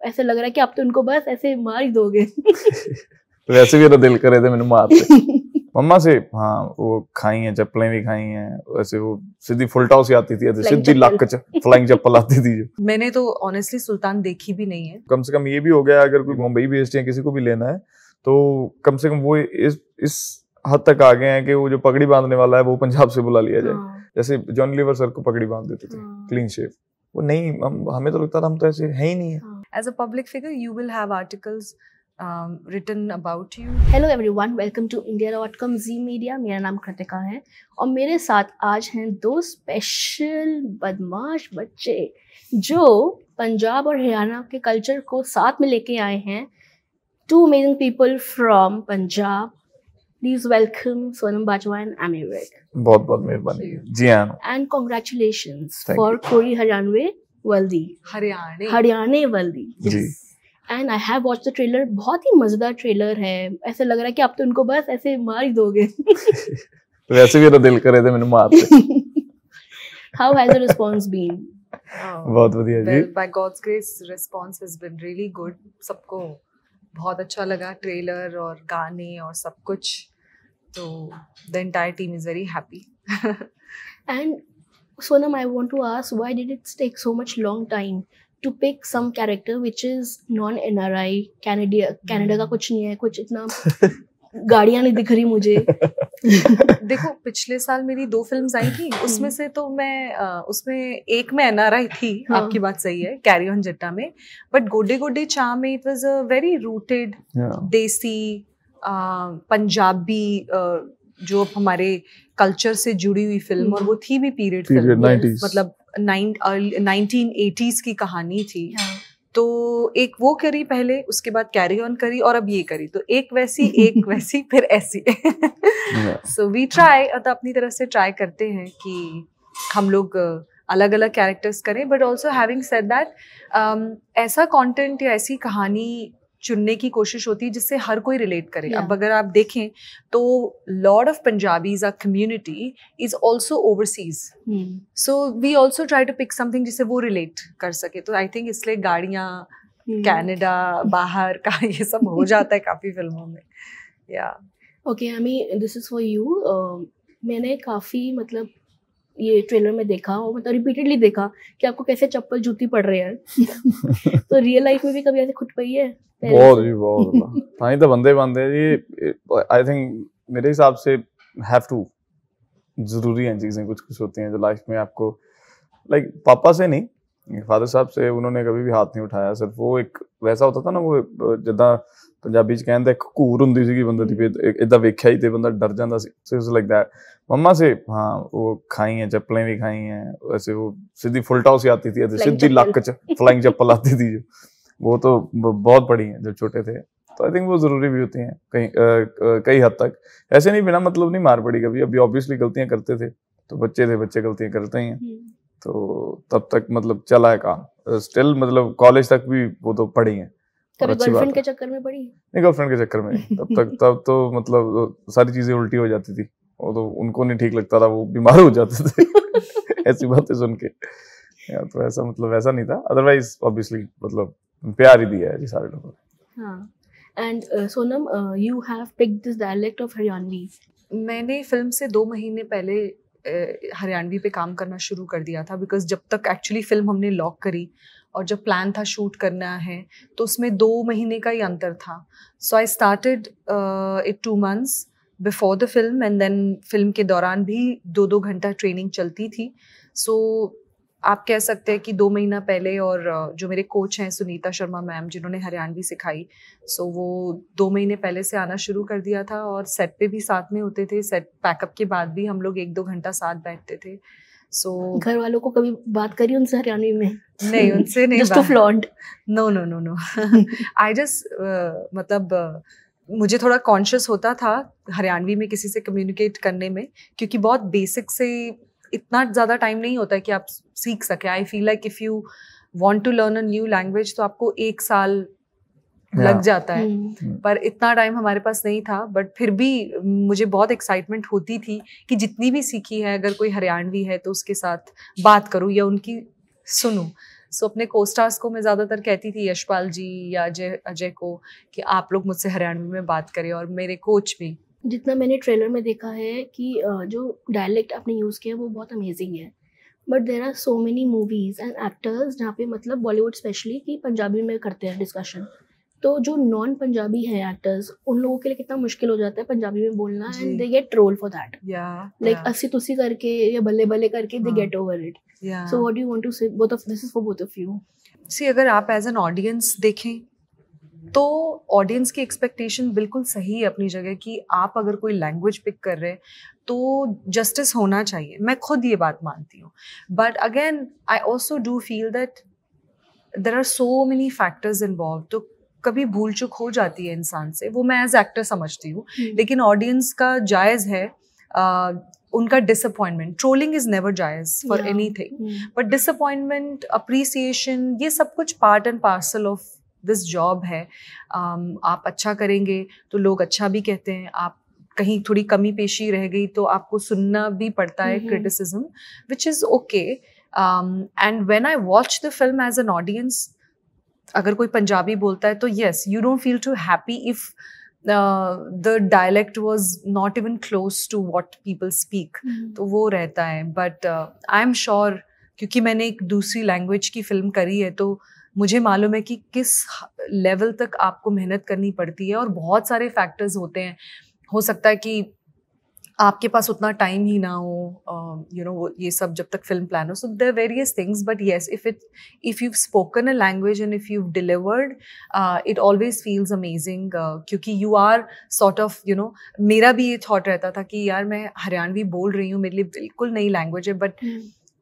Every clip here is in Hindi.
ऐसे लग रहा है कि आप तो उनको बस ऐसे मार ही दोगे। तो वैसे भी दिल करे थे मैंने मारते मम्मा से। हाँ वो खाई हैं, चप्पलें भी खाई हैं, वैसे वो सीधी फुल टॉस ही आती थी, सीधी लक फ्लाइंग चप्पल आती थी जो। मैंने तो ऑनेस्टली सुल्तान देखी भी नहीं है। कम से कम ये भी हो गया, अगर कोई मुंबई बेस्ड है किसी को भी लेना है तो कम से कम वो इस हद तक आ गए हैं कि वो जो पगड़ी बांधने वाला है वो पंजाब से बुला लिया जाए। जैसे जॉन लीवर सर को पगड़ी बांध देते थे, क्लीन शेव। वो नहीं, हमें तो लगता था हम तो ऐसे है ही नहीं है। As a public figure, you will have articles written about you. Hello everyone, welcome to India.com Z Media। मेरा नाम कृतिका है और मेरे साथ आज हैं दो स्पेशल बदमाश बच्चे जो पंजाब और हरियाणा के कल्चर को साथ में लेके आए हैं। Two amazing people from Punjab. Please welcome Sonam Bajwa and Amir Vik. बहुत बहुत मेहरबानी जी हाँ। And congratulations for Kori Haryanve Waldi. हरियाणे वल्दी ji. And I have watched the trailer। बहुत ही मजेदार ट्रेलर है, ऐसे लग रहा है कि आप तो उनको बस ऐसे मार ही दोगे। तो वैसे भी दिल करे थे मैंने मारते। How has the response been? बहुत बढ़िया जी। Well, by God's grace, response has been really good. सबको बहुत अच्छा लगा ट्रेलर और गाने और सब कुछ, तो the entire team is very happy. And Sonam, I want to ask, why did it take so much long time to pick some character which is non-NRI? Canada का कुछ नहीं है, कुछ इतना गाड़ियाँ नहीं दिख रही मुझे। देखो पिछले साल मेरी 2 फिल्म्स आई थी, उसमें से तो मैं उसमें एक में NRI थी। हाँ. आपकी बात सही है, कैरी ऑन जट्टा में, बट गोडे गोडे चा में it was a very rooted देसी पंजाबी जो हमारे कल्चर से जुड़ी हुई फिल्म, और वो थी भी पीरियड फिल्म, मतलब 1980s की कहानी थी। तो एक वो करी पहले, उसके बाद कैरी ऑन करी और अब ये करी, तो एक वैसी फिर ऐसी। सो वी ट्राई, अपनी तरफ से ट्राई करते हैं कि हम लोग अलग अलग कैरेक्टर्स करें, but also having said that ऐसा कंटेंट या ऐसी कहानी चुनने की कोशिश होती है जिससे हर कोई रिलेट करे। अब अगर आप देखें तो lot of Punjabis, our community is also overseas, so we also try to pick something जिससे वो रिलेट कर सके। तो आई थिंक इसलिए गाड़ियाँ, कनाडा, बाहर का ये सब हो जाता है काफी फिल्मों में। या ओके अमी, दिस इज फॉर यू। मैंने काफी मतलब ये ट्रेलर में देखा और मतलब रिपीटेडली देखा कि आपको कैसे चप्पल जूती पड़ रहे हैं। तो रियल लाइफ में भी कभी ऐसे खुद पई है? बहुत जी बहुत। ताई तो बंदे जी, आई थिंक मेरे हिसाब से हैव टू, जरूरी हैं चीजें, कुछ कुछ होती हैं जो लाइफ में आपको, लाइक पापा से नहीं, फादर साहब से उन्होंने कभी भी हाथ नहीं उठाया। सिर्फ वो एक वैसा होता था ना, वो जिद्दां पंजाबी च कहंदे एक घूर हुंदी सीगी बंदे दी, इदां वेख्या ही ते बंदा डर जांदा सी। So it's like that. मम्मा से हाँ वो खाई हैं, चप्पलें भी खाई हैं, वैसे वो सीधी फुल टॉस ही आती थी, सीधी लक च फ्लाइंग चप्पल आती थी जो। वो तो बहुत बड़ी हैं जब छोटे थे। तो आई थिंक वो जरूरी भी होती हैं कई हद तक। ऐसे नहीं, बिना मतलब नहीं मार पड़ी कभी। अभी ऑब्वियसली गलतियां करते थे, तो बच्चे गलतियां करते ही हैं, तो तब तक मतलब चला है काम। स्टिल मतलब कॉलेज तक भी वो तो पढ़ी हैं। कभी गर्लफ्रेंड के चक्कर में पड़ी? नहीं, गर्लफ्रेंड के चक्कर में तब तो मतलब सारी चीजें उल्टी हो जाती थी। वो तो उनको नहीं ठीक लगता था, वो बीमार हो जाते थे ऐसी बातें सुन के। तो ऐसा मतलब वैसा नहीं था, अदरवाइज ऑब्वियसली मतलब प्यार ही दिया है जी सारे लोगों ने। हाँ। And Sonam, you have picked this dialect of Haryanvi. मैंने फिल्म से 2 महीने पहले हरियाणवी पे काम करना शुरू कर दिया था, बिकॉज जब तक एक्चुअली फिल्म हमने लॉक करी और जब प्लान था शूट करना है तो उसमें 2 महीने का ही अंतर था। So I started it 2 months before the film, and then film के दौरान भी 2-2 घंटा ट्रेनिंग चलती थी। सो आप कह सकते हैं कि 2 महीना पहले, और जो मेरे कोच हैं सुनीता शर्मा मैम जिन्होंने हरियाणवी सिखाई, सो वो 2 महीने पहले से आना शुरू कर दिया था, और सेट पे भी साथ में होते थे। सेट पैकअप के बाद भी हम लोग 1-2 घंटा साथ बैठते थे। सो घर वालों को कभी बात करी उनसे हरियाणवी में? नहीं, उनसे नहीं। Just to flaunt? No. I just मतलब मुझे थोड़ा कॉन्शियस होता था हरियाणवी में किसी से कम्युनिकेट करने में, क्योंकि बहुत बेसिक से इतना ज़्यादा टाइम नहीं होता है कि आप सीख सके। I feel like if you want to learn a new language तो आपको 1 साल लग जाता है, पर इतना टाइम हमारे पास नहीं था। बट फिर भी मुझे बहुत एक्साइटमेंट होती थी कि जितनी भी सीखी है, अगर कोई हरियाणवी है तो उसके साथ बात करूँ या उनकी सुनूं। सो अपने को-स्टार्स को मैं ज़्यादातर कहती थी, यशपाल जी या अजय को, कि आप लोग मुझसे हरियाणवी में बात करें, और मेरे कोच भी। जितना मैंने ट्रेलर में देखा है कि जो डायलेक्ट आपने यूज़ किया वो बहुत अमेजिंग है, but there are so many movies and actors जहाँ पे मतलब बॉलीवुड स्पेशली कि पंजाबी में करते हैं डिस्कशन, तो जो नॉन पंजाबी हैं एक्टर्स, उन लोगों के लिए कितना मुश्किल हो जाता है पंजाबी में बोलना, and they get troll for that, like अस्सी तुसी करके या बल्ले बल्ले करके they get over it. So what do you want to say, both of this is for both of you. See, अगर आप एज एन ऑडियंस देखें तो ऑडियंस की एक्सपेक्टेशन बिल्कुल सही है अपनी जगह, कि आप अगर कोई लैंग्वेज पिक कर रहे हैं तो जस्टिस होना चाहिए, मैं खुद ये बात मानती हूँ। But again I also do feel that there are so many factors involve, तो कभी भूल चूक हो जाती है इंसान से, वो मैं एज एक्टर समझती हूँ। लेकिन ऑडियंस का जायज़ है उनका डिसअपॉइंटमेंट। ट्रोलिंग इज नेवर जायज़ for anything, but disappointment, appreciation, ये सब कुछ part and parcel of this job है। आप अच्छा करेंगे तो लोग अच्छा भी कहते हैं, आप कहीं थोड़ी कमी पेशी रह गई तो आपको सुनना भी पड़ता है criticism, which is okay. And when I watch the film as an audience, अगर कोई पंजाबी बोलता है तो yes, you don't feel too happy if the dialect was not even close to what people speak, तो वो रहता है। बट आई एम श्योर, क्योंकि मैंने एक दूसरी लैंग्वेज की फिल्म करी है, तो मुझे मालूम है कि किस लेवल तक आपको मेहनत करनी पड़ती है, और बहुत सारे फैक्टर्स होते हैं। हो सकता है कि आपके पास उतना टाइम ही ना हो, यू नो, ये सब जब तक फिल्म प्लान हो। So there are various things, but yes, if you've spoken a language and if you've delivered, it always feels amazing, क्योंकि you are sort of, you know, मेरा भी ये थॉट रहता था कि यार मैं हरियाणवी बोल रही हूँ, मेरे लिए बिल्कुल नई लैंग्वेज है, बट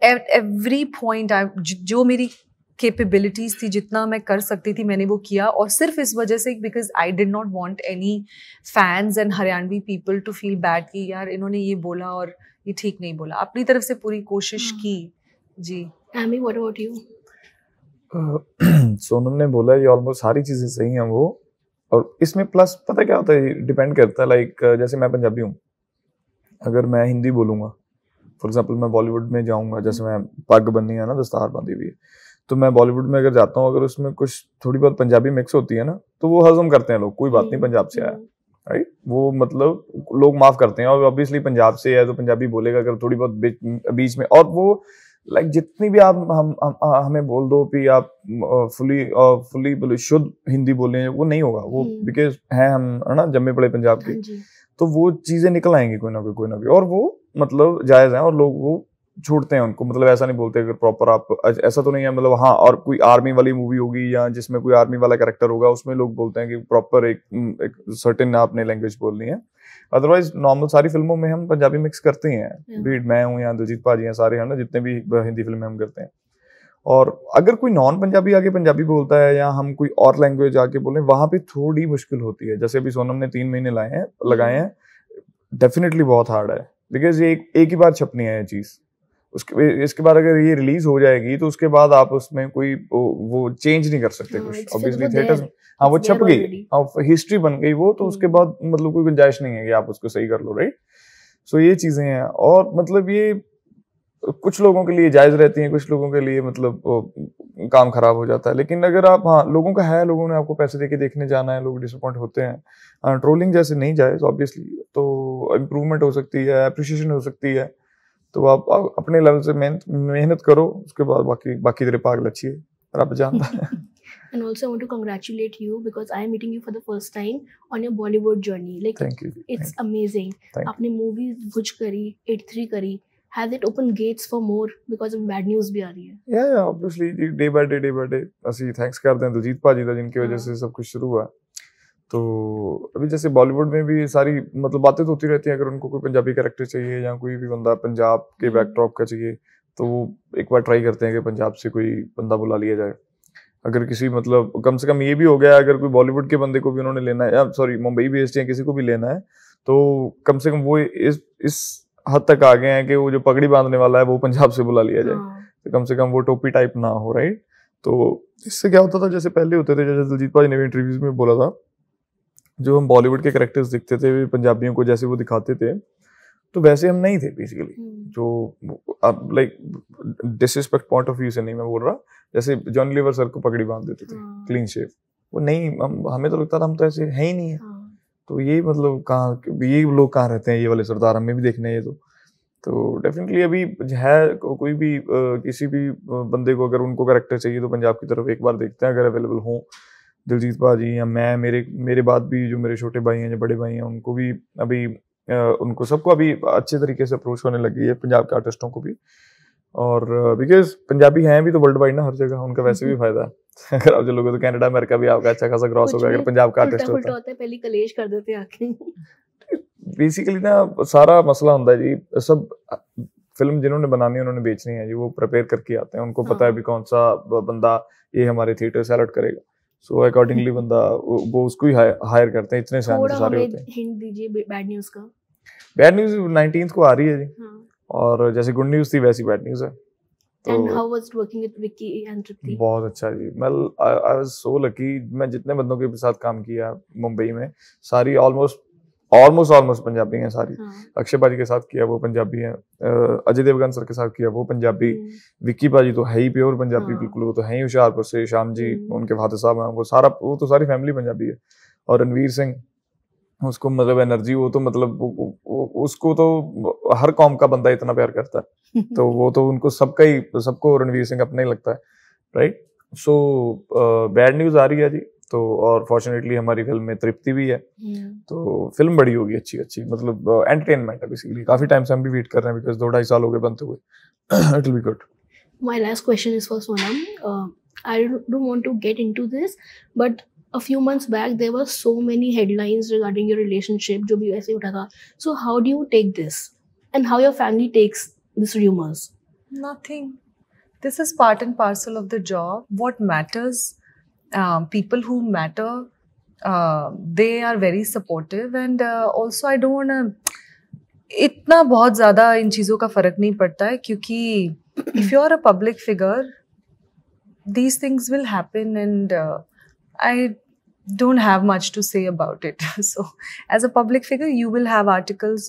at every point जो मेरी कैपेबिलिटीज थी, जितना मैं कर सकती थी, मैंने वो किया। और सिर्फ इस वजह से, because I did not want any fans and Haryanvi people to feel bad कि यार इन्होंने ये बोला और ये ठीक नहीं बोला। अपनी तरफ से पूरी कोशिश की। जी, Amy, what about you? Sonam ने बोला ये ऑलमोस्ट सारी चीजें सही हैं वो, और इसमें प्लस पता क्या होता है, डिपेंड करता है। लाइक जैसे मैं पंजाबी हूँ, अगर मैं हिंदी बोलूँगा, फॉर एग्जाम्पल मैं बॉलीवुड में जाऊँगा, जैसे मैं पग बनी है ना, दस्तार बांधी हुई है, तो मैं बॉलीवुड में अगर जाता हूँ, अगर उसमें कुछ थोड़ी बहुत पंजाबी मिक्स होती है ना, तो वो हजम करते हैं लोग, कोई बात नहीं, पंजाब से आया, राइट, वो मतलब लोग माफ करते हैं। और ऑब्वियसली पंजाब से है तो पंजाबी बोलेगा अगर थोड़ी बहुत बीच में, और वो लाइक जितनी भी आप हमें बोल दो कि आप फुली बोले, शुद्ध हिंदी बोले, वो नहीं होगा वो, बिकॉज है हम है ना जम्मे पड़े पंजाब के, तो वो चीजें निकल आएंगी कोई ना कोई, और वो मतलब जायज है, और लोग वो छोड़ते हैं उनको, मतलब ऐसा नहीं बोलते अगर प्रॉपर आप, ऐसा तो नहीं है मतलब। हाँ, और कोई आर्मी वाली मूवी होगी या जिसमें कोई आर्मी वाला कैरेक्टर होगा, उसमें लोग बोलते हैं कि प्रॉपर एक सर्टेन आपने लैंग्वेज बोलनी है। अदरवाइज नॉर्मल सारी फिल्मों में हम पंजाबी मिक्स करते ही हैं, बीट मैं हूँ या दिलजीत पाजी हैं, सारे है ना, जितने भी हिंदी फिल्में हम करते हैं। और अगर कोई नॉन पंजाबी आके पंजाबी बोलता है या हम कोई और लैंग्वेज आके बोले, वहां पे थोड़ी मुश्किल होती है। जैसे अभी सोनम ने 3 महीने लगाए हैं, डेफिनेटली बहुत हार्ड है, बिकॉज ये एक ही बार छपनी है ये चीज। इसके बाद अगर ये रिलीज हो जाएगी तो उसके बाद आप उसमें कोई वो चेंज नहीं कर सकते कुछ, ऑब्वियसली थिएटर्स में। हाँ, वो छप गई, हिस्ट्री बन गई वो, तो उसके बाद मतलब कोई गुंजाइश नहीं है कि आप उसको सही कर लो, राइट। सो ये चीजें हैं, और मतलब ये कुछ लोगों के लिए जायज रहती हैं, कुछ लोगों के लिए मतलब काम खराब हो जाता है। लेकिन अगर आप, हाँ, लोगों का है, लोगों ने आपको पैसे देके देखने जाना है, लोग डिसअपॉइंट होते हैं। ट्रोलिंग जैसे नहीं जायज ऑब्वियसली, तो इम्प्रूवमेंट हो सकती है, अप्रिशिएशन हो सकती है, तो आप अपने लेवल से मेहनत करो, उसके बाद बाकी तेरे पागल अच्छी है, रब जानता है। And also I want to congratulate you because I am meeting you for the first time on your Bollywood journey. Like, thank you. It's amazing. आपने मूवी भुज करी, 8-3 करी, has it opened gates for more because of bad news भी आ रही है? Yeah, obviously day by day ਅਸੀਂ थैंक्स करते हैं दिलजीत पाजी का, जिनकी वजह से सब कुछ शुरू हुआ। तो अभी जैसे बॉलीवुड में भी सारी मतलब बातें तो होती रहती हैं, अगर उनको कोई पंजाबी कैरेक्टर चाहिए या कोई भी बंदा पंजाब के बैकड्रॉप का चाहिए, तो वो एक बार ट्राई करते हैं कि पंजाब से कोई बंदा बुला लिया जाए। अगर किसी मतलब कम से कम ये भी हो गया, अगर कोई बॉलीवुड के बंदे को भी उन्होंने लेना है, या सॉरी मुंबई बेस्ड या किसी को भी लेना है, तो कम से कम वो इस हद तक आ गए हैं कि वो जो पगड़ी बांधने वाला है वो पंजाब से बुला लिया जाए, तो कम से कम वो टोपी टाइप ना हो, राइट। तो इससे क्या होता था, जैसे पहले होते थे, जैसे दिलजीत पाजी ने भी इंटरव्यूज में बोला था, जो हम बॉलीवुड के कैरेक्टर्स दिखते थे पंजाबियों को जैसे वो दिखाते थे, तो वैसे हम नहीं थे बेसिकली। जो अब like disrespect point of view से नहीं मैं बोल रहा, जैसे जॉन लीवर सर को पगड़ी बांध देते थे, क्लीन शेव, वो नहीं, हमें तो लगता था हम तो ऐसे है ही नहीं है। तो ये मतलब कहाँ, ये लोग कहाँ रहते हैं, ये वाले सरदार हमें भी देखने हैं। तो डेफिनेटली अभी है, कोई भी किसी भी बंदे को अगर उनको कैरेक्टर चाहिए तो पंजाब की तरफ एक बार देखते हैं, अगर अवेलेबल हो दिलजीत बाजी या मैं, मेरे बाद भी जो मेरे छोटे भाई हैं, जो बड़े भाई हैं, उनको भी अभी उनको सबको अभी अच्छे तरीके से अप्रोच होने लगी है, पंजाब के आर्टिस्टों को भी। और बिकॉज पंजाबी हैं भी तो वर्ल्ड वाइड ना, हर जगह उनका वैसे भी फायदा है। अगर आप चलोगे तो कनाडा अमेरिका भी आपका अच्छा खासा क्रॉस होगा अगर पंजाब का आर्टिस्ट होता है। पहले कलेश कर देते आके। बेसिकली ना सारा मसला होता है जी, सब फिल्म जिन्होंने बनानी है उन्होंने बेचनी है जी, वो प्रिपेयर करके आते हैं, उनको पता है भी कौन सा बंदा ये हमारे थिएटर सेलेक्ट करेगा, सो अकॉर्डिंगली बंदा वो उसको ही हायर करते हैं। इतने सारे होते हैं। हिंट दीजिए बैड न्यूज का। बैड न्यूज 19th को आ रही है जी, और जैसे गुड न्यूज थी वैसी बैड न्यूज है। And how was working with Vicky and Tripti? बहुत अच्छा जी, मैं I was so lucky, मैं जितने बंदों के साथ काम किया मुंबई में, सारी ऑलमोस्ट पंजाबी हैं सारी। अक्षय बाजी के साथ किया वो पंजाबी हैं, अजय देवगन सर के साथ किया वो पंजाबी, विक्की बाजी तो है ही प्योर पंजाबी बिल्कुल, वो तो है ही हुशियारपुर से, श्याम जी उनके फादर साहब हैं, वो तो सारी फैमिली पंजाबी है। और रणवीर सिंह, उसको मतलब एनर्जी, वो तो मतलब उसको तो हर कौम का बंदा इतना प्यार करता है, तो वो तो उनको सबको रणवीर सिंह अपना ही लगता है, राइट। सो बैड न्यूज आ रही है जी, तो और फॉर्चुनेटली हमारी फिल्म में तृप्ति भी है, तो फिल्म बड़ी होगी अच्छी, मतलब एंटरटेनमेंट है बेसिकली। काफी टाइम से हम भी वेट कर रहे हैं बिकॉज 2-2.5 साल हो गए बनते हुए। It will be good. My last question is for Sonam. I don't want to get into this, but a few months back there were so many headlines regarding your relationship जो भी ऐसे उठा था, so how do you take this and how your family takes these rumors? Nothing. This is part and parcel of the job. What matters, people who matter, they are very supportive, and also I don't wanna, इतना बहुत ज़्यादा इन चीज़ों का फ़र्क नहीं पड़ता है, क्योंकि if you are a public figure, these things will happen, and I don't have much to say about it. So as a public figure, you will have articles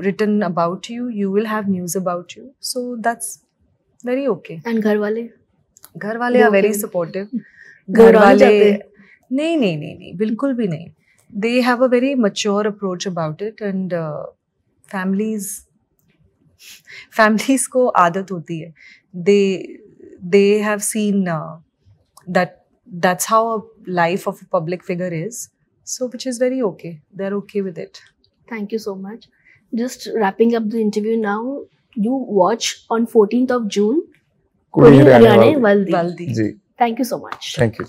written about you, you will have news about you, so that's very okay. And घर वाले are very supportive. घर वाले नहीं बिल्कुल भी नहीं, they have a very mature approach about it, and families को आदत होती है, they have seen that's how a life of a public figure is, so which is very okay. They're okay with it. Thank you so much. Just wrapping up the interview now, you watch on 14th of June Kudi Haryane Waldi. Ji, Thank you so much. Thank you.